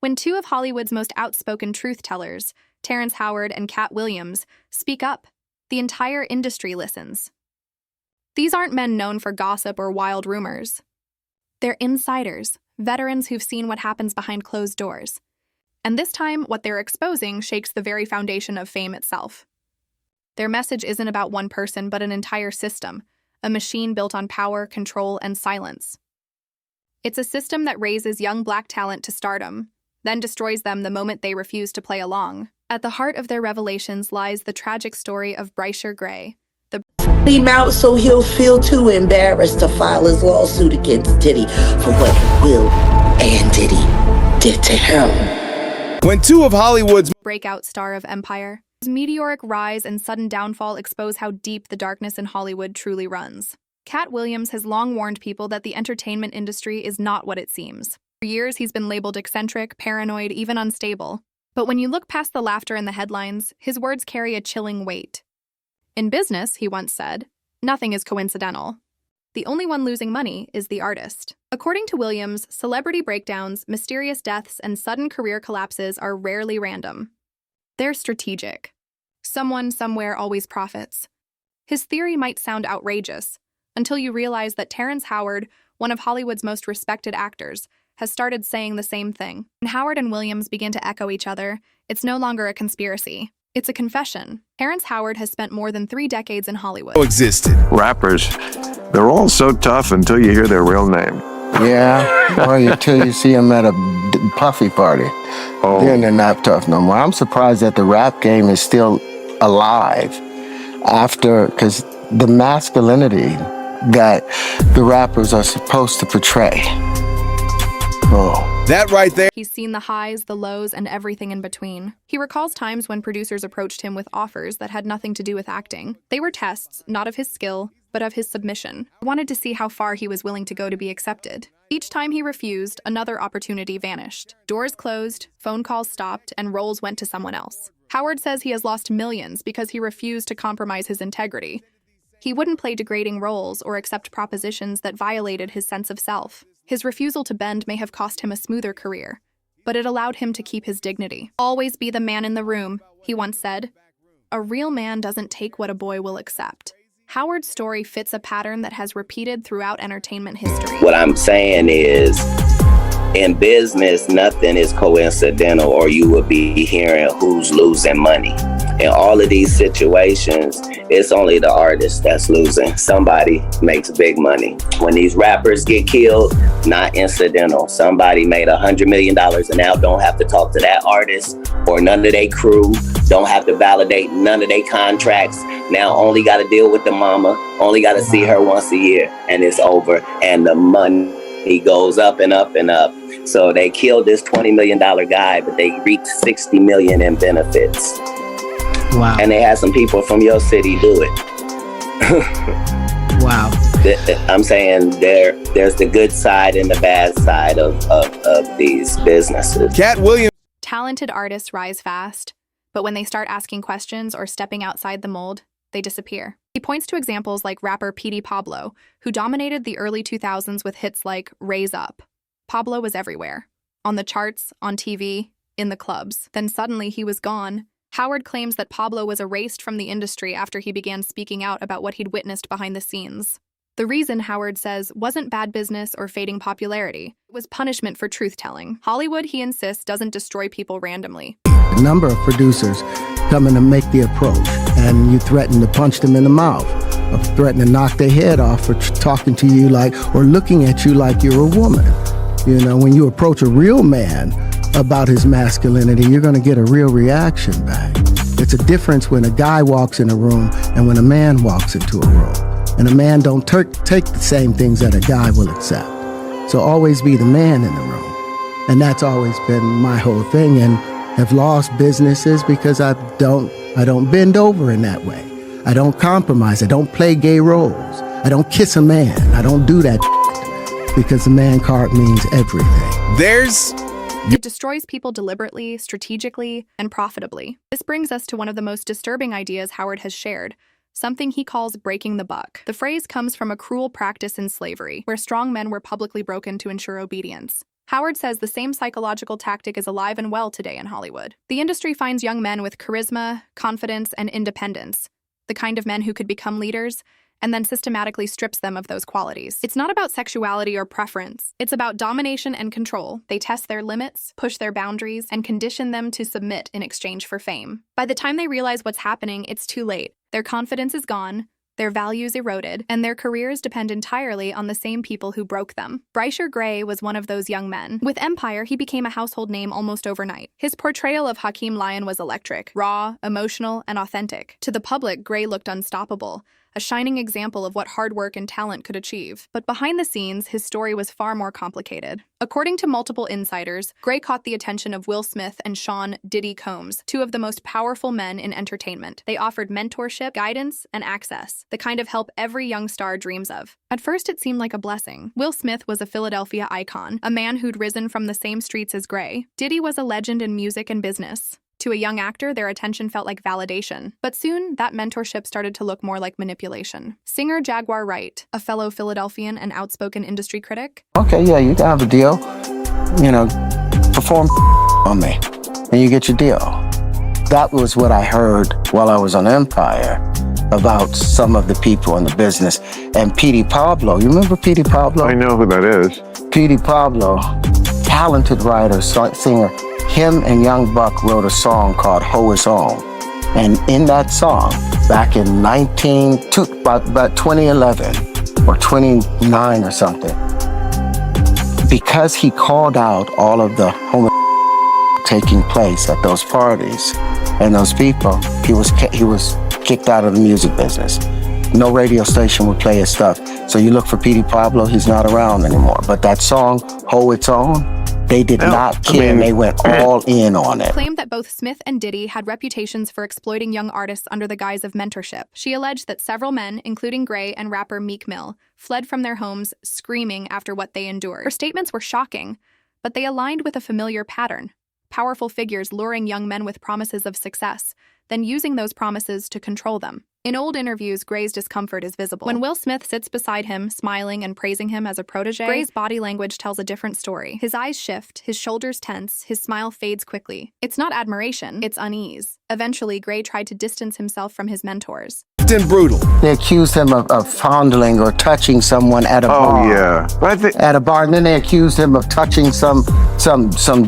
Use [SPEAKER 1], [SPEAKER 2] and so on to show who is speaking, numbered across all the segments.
[SPEAKER 1] When two of Hollywood's most outspoken truth-tellers, Terrence Howard and Katt Williams, speak up, the entire industry listens. These aren't men known for gossip or wild rumors. They're insiders, veterans who've seen what happens behind closed doors. And this time, what they're exposing shakes the very foundation of fame itself. Their message isn't about one person, but an entire system, a machine built on power, control, and silence. It's a system that raises young black talent to stardom, then destroys them the moment they refuse to play along. At the heart of their revelations lies the tragic story of Bryshere Gray.
[SPEAKER 2] Him out so he'll feel too embarrassed to file his lawsuit against Diddy for what Will and Diddy did to him.
[SPEAKER 3] When two of Hollywood's
[SPEAKER 1] breakout star of Empire, his meteoric rise and sudden downfall expose how deep the darkness in Hollywood truly runs. Katt Williams has long warned people that the entertainment industry is not what it seems. For years, he's been labeled eccentric, paranoid, even unstable. But when you look past the laughter in the headlines, his words carry a chilling weight. In business, he once said, nothing is coincidental. The only one losing money is the artist. According to Williams, celebrity breakdowns, mysterious deaths, and sudden career collapses are rarely random. They're strategic. Someone, somewhere always profits. His theory might sound outrageous, until you realize that Terrence Howard, one of Hollywood's most respected actors, has started saying the same thing. When Howard and Williams begin to echo each other, it's no longer a conspiracy. It's a confession. Terrence Howard has spent more than 3 decades in Hollywood.
[SPEAKER 3] existed.
[SPEAKER 4] Rappers, they're all so tough until you hear their real name.
[SPEAKER 5] Yeah, or until you see them at a puffy party. Then they're not tough no more. I'm surprised that the rap game is still alive because the masculinity that the rappers are supposed to portray.
[SPEAKER 3] That right there.
[SPEAKER 1] He's seen the highs, the lows, and everything in between. He recalls times when producers approached him with offers that had nothing to do with acting. They were tests, not of his skill, but of his submission. He wanted to see how far he was willing to go to be accepted. Each time he refused, another opportunity vanished. Doors closed, phone calls stopped, and roles went to someone else. Howard says he has lost millions because he refused to compromise his integrity. He wouldn't play degrading roles or accept propositions that violated his sense of self. His refusal to bend may have cost him a smoother career, but it allowed him to keep his dignity. Always be the man in the room, he once said. A real man doesn't take what a boy will accept. Howard's story fits a pattern that has repeated throughout entertainment history.
[SPEAKER 6] What I'm saying is, in business, nothing is coincidental, or you will be hearing who's losing money. In all of these situations, it's only the artist that's losing. Somebody makes big money. When these rappers get killed, not incidental. Somebody made $100 million and now don't have to talk to that artist or none of their crew, don't have to validate none of their contracts. Now only got to deal with the mama, only got to see her once a year, and it's over. And the money goes up and up and up. So they killed this $20 million guy, but they reaped $60 million in benefits.
[SPEAKER 7] Wow.
[SPEAKER 6] And they had some people from your city do it.
[SPEAKER 7] Wow.
[SPEAKER 6] I'm saying there's the good side and the bad side of these businesses.
[SPEAKER 3] Katt Williams.
[SPEAKER 1] Talented artists rise fast, but when they start asking questions or stepping outside the mold, they disappear. He points to examples like rapper P.D. Pablo, who dominated the early 2000s with hits like Raise Up. Pablo was everywhere. On the charts, on TV, in the clubs. Then suddenly he was gone. Howard claims that Pablo was erased from the industry after he began speaking out about what he'd witnessed behind the scenes. The reason, Howard says, wasn't bad business or fading popularity. It was punishment for truth-telling. Hollywood, he insists, doesn't destroy people randomly.
[SPEAKER 5] A number of producers coming to make the approach, and you threaten to punch them in the mouth, or threaten to knock their head off for talking to you or looking at you like you're a woman. You know, when you approach a real man about his masculinity, you're going to get a real reaction back. It's a difference when a guy walks in a room and when a man walks into a room. And a man don't take the same things that a guy will accept. So always be the man in the room. And that's always been my whole thing, and have lost businesses because I don't bend over in that way. I don't compromise. I don't play gay roles. I don't kiss a man. I don't do that because the man card means everything.
[SPEAKER 1] It destroys people deliberately, strategically, and profitably. This brings us to one of the most disturbing ideas Howard has shared, something he calls breaking the buck. The phrase comes from a cruel practice in slavery, where strong men were publicly broken to ensure obedience. Howard says the same psychological tactic is alive and well today in Hollywood. The industry finds young men with charisma, confidence, and independence, the kind of men who could become leaders, and then systematically strips them of those qualities. It's not about sexuality or preference. It's about domination and control. They test their limits, push their boundaries, and condition them to submit in exchange for fame. By the time they realize what's happening, it's too late. Their confidence is gone, their values eroded, and their careers depend entirely on the same people who broke them. Bryshere Gray was one of those young men. With Empire, he became a household name almost overnight. His portrayal of Hakeem Lyon was electric, raw, emotional, and authentic. To the public, Gray looked unstoppable, a shining example of what hard work and talent could achieve. But behind the scenes, his story was far more complicated. According to multiple insiders, Gray caught the attention of Will Smith and Sean "Diddy" Combs, two of the most powerful men in entertainment. They offered mentorship, guidance, and access, the kind of help every young star dreams of. At first, it seemed like a blessing. Will Smith was a Philadelphia icon, a man who'd risen from the same streets as Gray. Diddy was a legend in music and business. To a young actor, their attention felt like validation. But soon, that mentorship started to look more like manipulation. Singer Jaguar Wright, a fellow Philadelphian and outspoken industry critic.
[SPEAKER 5] Okay, yeah, you can have a deal. Perform on me, and you get your deal. That was what I heard while I was on Empire about some of the people in the business. And Petey Pablo, you remember Petey Pablo?
[SPEAKER 4] I know who that is.
[SPEAKER 5] Petey Pablo, talented writer, singer. Him and Young Buck wrote a song called Ho Is On. And in that song, back in about 2011 or 29 or something, because he called out all of the taking place at those parties and those people, he was kicked out of the music business. No radio station would play his stuff. So you look for Petey Pablo, he's not around anymore. But that song, Ho It's On, they did not care, and they went all in on it.
[SPEAKER 1] Claimed that both Smith and Diddy had reputations for exploiting young artists under the guise of mentorship. She alleged that several men, including Gray and rapper Meek Mill, fled from their homes screaming after what they endured. Her statements were shocking, but they aligned with a familiar pattern. Powerful figures luring young men with promises of success, then using those promises to control them. In old interviews, Gray's discomfort is visible. When Will Smith sits beside him, smiling and praising him as a protege, Gray's body language tells a different story. His eyes shift, his shoulders tense, his smile fades quickly. It's not admiration, it's unease. Eventually, Gray tried to distance himself from his mentors.
[SPEAKER 3] Brutal.
[SPEAKER 5] They accused him of fondling or touching someone at a bar.
[SPEAKER 4] Oh, yeah.
[SPEAKER 5] At a bar, and then they accused him of touching some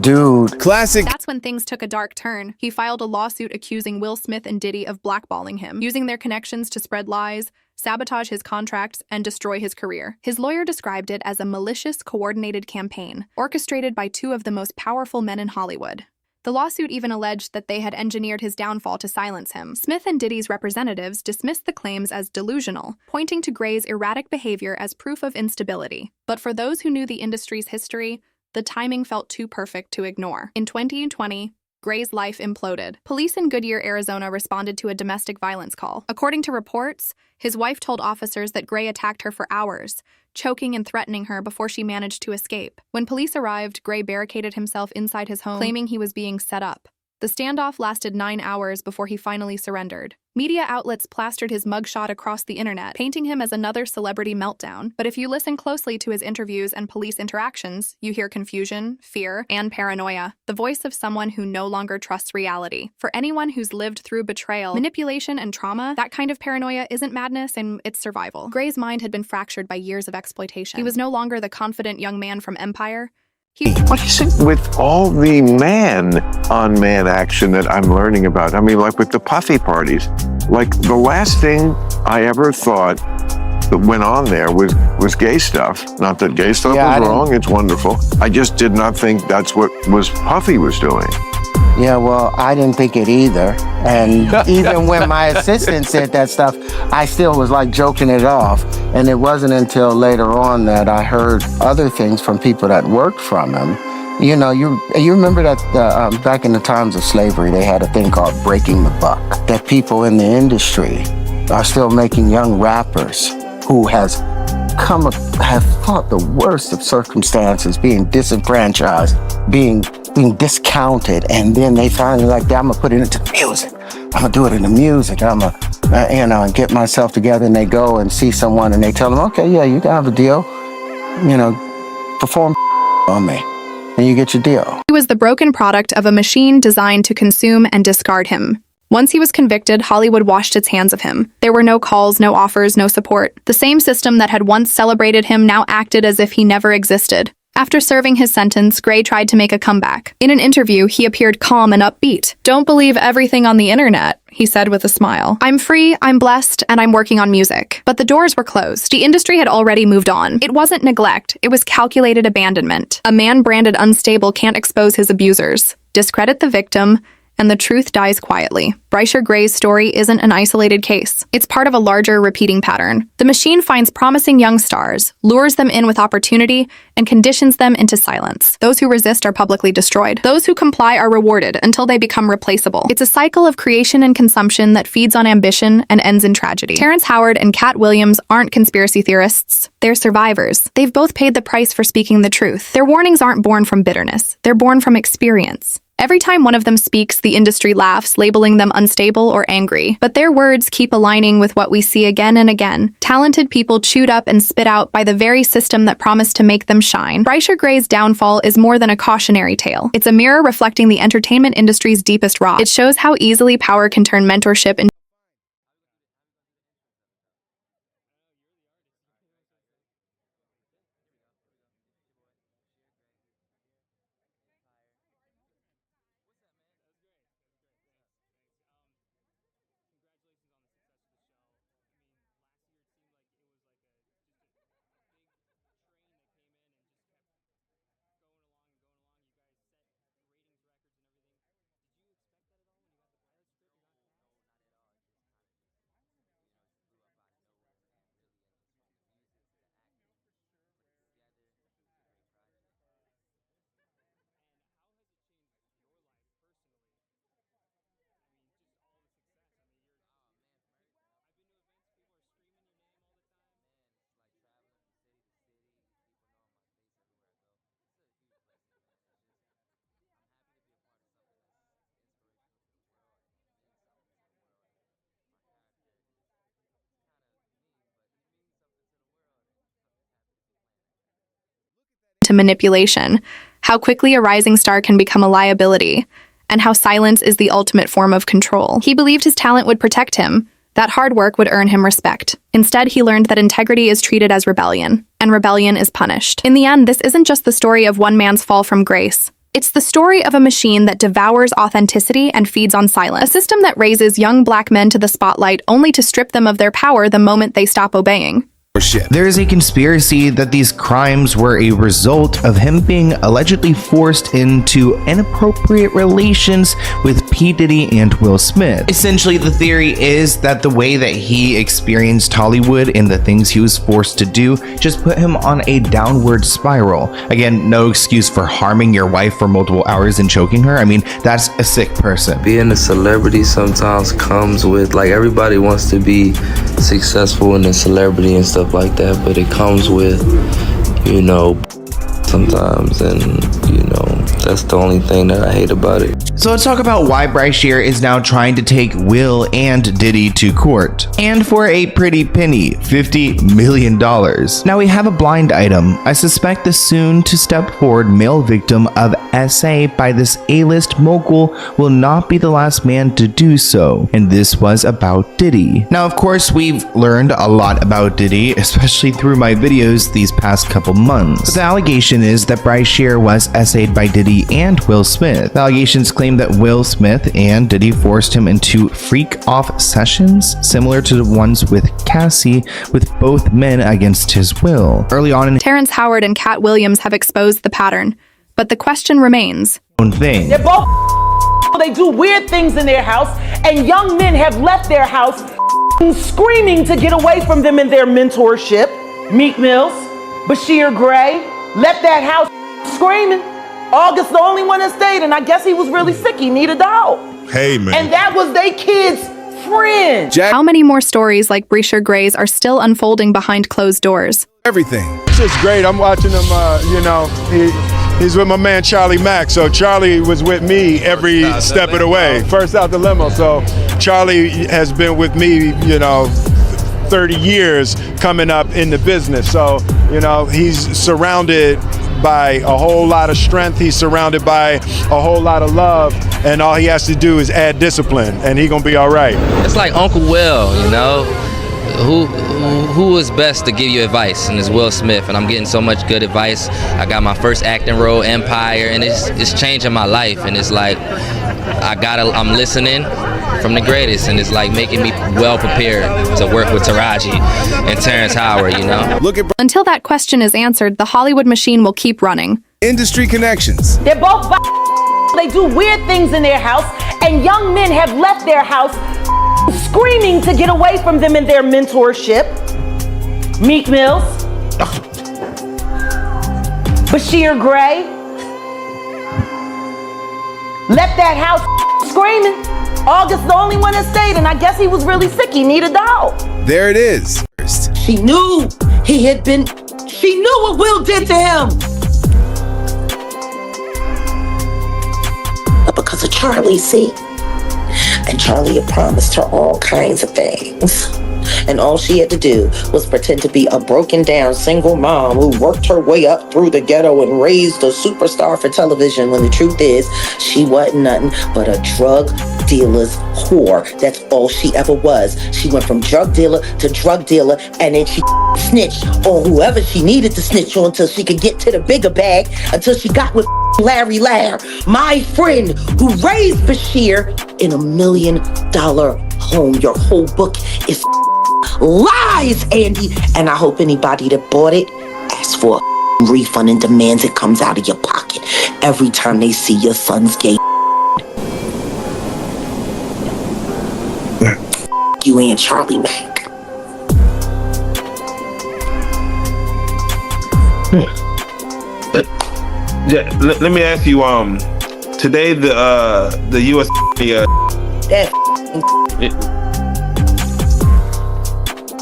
[SPEAKER 5] dude.
[SPEAKER 3] Classic.
[SPEAKER 1] That's when things took a dark turn. He filed a lawsuit accusing Will Smith and Diddy of blackballing him, using their connections to spread lies, sabotage his contracts, and destroy his career. His lawyer described it as a malicious, coordinated campaign, orchestrated by two of the most powerful men in Hollywood. The lawsuit even alleged that they had engineered his downfall to silence him. Smith and Diddy's representatives dismissed the claims as delusional, pointing to Gray's erratic behavior as proof of instability. But for those who knew the industry's history, the timing felt too perfect to ignore. In 2020, Gray's life imploded. Police in Goodyear, Arizona responded to a domestic violence call. According to reports, his wife told officers that Gray attacked her for hours, choking and threatening her before she managed to escape. When police arrived, Gray barricaded himself inside his home, claiming he was being set up. The standoff lasted 9 hours before he finally surrendered. Media outlets plastered his mugshot across the internet, painting him as another celebrity meltdown. But if you listen closely to his interviews and police interactions, you hear confusion, fear, and paranoia, the voice of someone who no longer trusts reality. For anyone who's lived through betrayal, manipulation, and trauma, that kind of paranoia isn't madness and it's survival. Gray's mind had been fractured by years of exploitation. He was no longer the confident young man from Empire.
[SPEAKER 4] What is it with all the man-on-man action that I'm learning about? I mean, like with the puffy parties, like the last thing I ever thought that went on there was gay stuff. Not that gay stuff was wrong, it's wonderful. I just did not think that's what Puffy was doing.
[SPEAKER 5] Yeah, well, I didn't think it either. And even when my assistant said that stuff, I still was like joking it off. And it wasn't until later on that I heard other things from people that worked from him. You know, you remember that back in the times of slavery, they had a thing called breaking the buck. That people in the industry are still making young rappers who have fought the worst of circumstances, being disenfranchised, being discounted, and then they finally like, I'm gonna put it into the music. I'm gonna do it in the music. I'm gonna, and get myself together. And they go and see someone, and they tell them, okay, yeah, you can have a deal. Perform on me. and you get your deal.
[SPEAKER 1] He was the broken product of a machine designed to consume and discard him. Once he was convicted, Hollywood washed its hands of him. There were no calls, no offers, no support. The same system that had once celebrated him now acted as if he never existed. After serving his sentence, Gray tried to make a comeback. In an interview, he appeared calm and upbeat. "Don't believe everything on the internet," he said with a smile. "I'm free, I'm blessed, and I'm working on music." But the doors were closed. The industry had already moved on. It wasn't neglect, it was calculated abandonment. A man branded unstable can't expose his abusers, discredit the victim, and the truth dies quietly. Bryshere Gray's story isn't an isolated case. It's part of a larger, repeating pattern. The machine finds promising young stars, lures them in with opportunity, and conditions them into silence. Those who resist are publicly destroyed. Those who comply are rewarded until they become replaceable. It's a cycle of creation and consumption that feeds on ambition and ends in tragedy. Terrence Howard and Katt Williams aren't conspiracy theorists. They're survivors. They've both paid the price for speaking the truth. Their warnings aren't born from bitterness. They're born from experience. Every time one of them speaks, the industry laughs, labeling them unstable or angry. But their words keep aligning with what we see again and again. Talented people chewed up and spit out by the very system that promised to make them shine. Bryshere Gray's downfall is more than a cautionary tale. It's a mirror reflecting the entertainment industry's deepest rot. It shows how easily power can turn mentorship into manipulation, how quickly a rising star can become a liability, and how silence is the ultimate form of control. He believed his talent would protect him, that hard work would earn him respect. Instead, he learned that integrity is treated as rebellion, and rebellion is punished. In the end, this isn't just the story of one man's fall from grace. It's the story of a machine that devours authenticity and feeds on silence, a system that raises young black men to the spotlight only to strip them of their power the moment they stop obeying.
[SPEAKER 3] There is a conspiracy that these crimes were a result of him being allegedly forced into inappropriate relations with P. Diddy and Will Smith. Essentially, the theory is that the way that he experienced Hollywood and the things he was forced to do just put him on a downward spiral. Again, no excuse for harming your wife for multiple hours and choking her. I mean, that's a sick person.
[SPEAKER 7] Being a celebrity sometimes comes with, like, everybody wants to be successful in a celebrity and stuff like that, but it comes with, you know, sometimes, and you know, that's the only thing that I hate about it.
[SPEAKER 3] So let's talk about why Bryshere is now trying to take Will and Diddy to court, and for a pretty penny, $50 million. Now we have a blind item. I suspect the soon to step forward male victim of SA by this A-list mogul will not be the last man to do so, and this was about Diddy. Now of course we've learned a lot about Diddy, especially through my videos these past couple months. But the allegation is that Bryshere was SA'd by Diddy and Will Smith. The allegations claim that Will Smith and Diddy forced him into freak-off sessions, similar to the ones with Cassie, with both men against his will. Early on in
[SPEAKER 1] Terrence Howard and Katt Williams have exposed the pattern, but the question remains.
[SPEAKER 3] thing.
[SPEAKER 8] They're both they do weird things in their house, and young men have left their house screaming to get away from them in their mentorship. Meek Mills, Bryshere Gray left that house screaming. August the only one that stayed, and I guess he was really sick. He needed the help.
[SPEAKER 9] Hey, man.
[SPEAKER 8] And that was they kid's friend.
[SPEAKER 1] How many more stories like Bryshere Gray's are still unfolding behind closed doors?
[SPEAKER 9] Everything. It's just great. I'm watching him, you know, he's with my man Charlie Mack. So Charlie was with me every step of the way. First out the limo. So Charlie has been with me, you know, 30 years coming up in the business. So, you know, he's surrounded surrounded by a whole lot of strength. He's surrounded by a whole lot of love, and all he has to do is add discipline, and he gonna be all right.
[SPEAKER 7] It's like Uncle Will, you know. Who is best to give you advice? And it's Will Smith, and I'm getting so much good advice. I got my first acting role, Empire, and it's changing my life. And it's like I'm listening from the greatest, and it's like making me well prepared to work with Taraji and Terrence Howard, you know.
[SPEAKER 1] Until that question is answered, the Hollywood machine will keep running.
[SPEAKER 10] Industry connections.
[SPEAKER 8] They're both they do weird things in their house, and young men have left their house screaming to get away from them in their mentorship. Meek Mills, Bryshere Gray, left that house screaming. August the only one that stayed, and I guess he was really sick. He needed a dog.
[SPEAKER 10] There it is.
[SPEAKER 2] She knew she knew what Will did to him. But because of Charlie, see? And Charlie had promised her all kinds of things. And all she had to do was pretend to be a broken down single mom who worked her way up through the ghetto and raised a superstar for television, when the truth is she wasn't nothing but a drug dealer's whore. That's all she ever was. She went from drug dealer to drug dealer, and then she snitched on whoever she needed to snitch on until she could get to the bigger bag, until she got with Larry Lair, my friend who raised Bryshere in $1 million home. Your whole book is lies, Andy. And I hope anybody that bought it asks for a refund and demands it comes out of your pocket every time they see your son's gay. You and Charlie Mack.
[SPEAKER 11] Let me ask you. Today the U.S.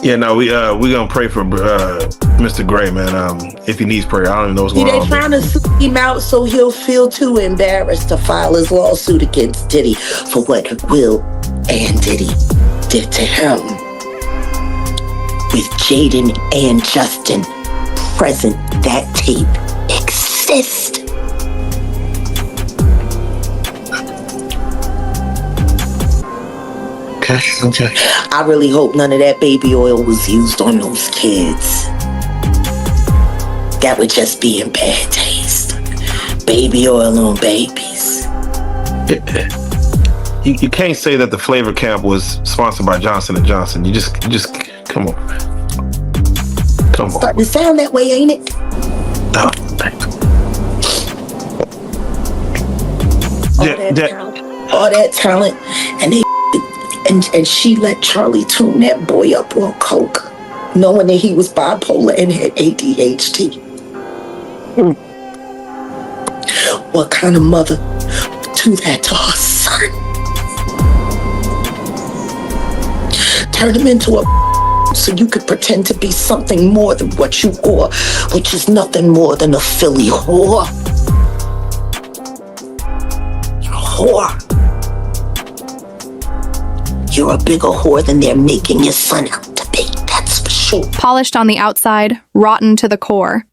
[SPEAKER 11] we gonna pray for Mr. Gray, man. If he needs prayer, I don't even know what's going on.
[SPEAKER 2] They're trying to sleep him out so he'll feel too embarrassed to file his lawsuit against Diddy for what Will and Diddy did to him. With Jaden and Justin present, that tape exists.
[SPEAKER 11] Okay.
[SPEAKER 2] I really hope none of that baby oil was used on those kids. That would just be in bad taste. Baby oil on babies.
[SPEAKER 11] You can't say that the Flavor Camp was sponsored by Johnson & Johnson. You just come on. Come on.
[SPEAKER 2] Starting to sound that way, ain't it?
[SPEAKER 11] Oh,
[SPEAKER 2] all that talent, and they and she let Charlie tune that boy up on coke, knowing that he was bipolar and had ADHD. What kind of mother would do that to her son? Turn him into a so you could pretend to be something more than what you are, which is nothing more than a Philly whore. You're a whore. You're a bigger whore than they're making your son out to be, that's for sure.
[SPEAKER 1] Polished on the outside, rotten to the core.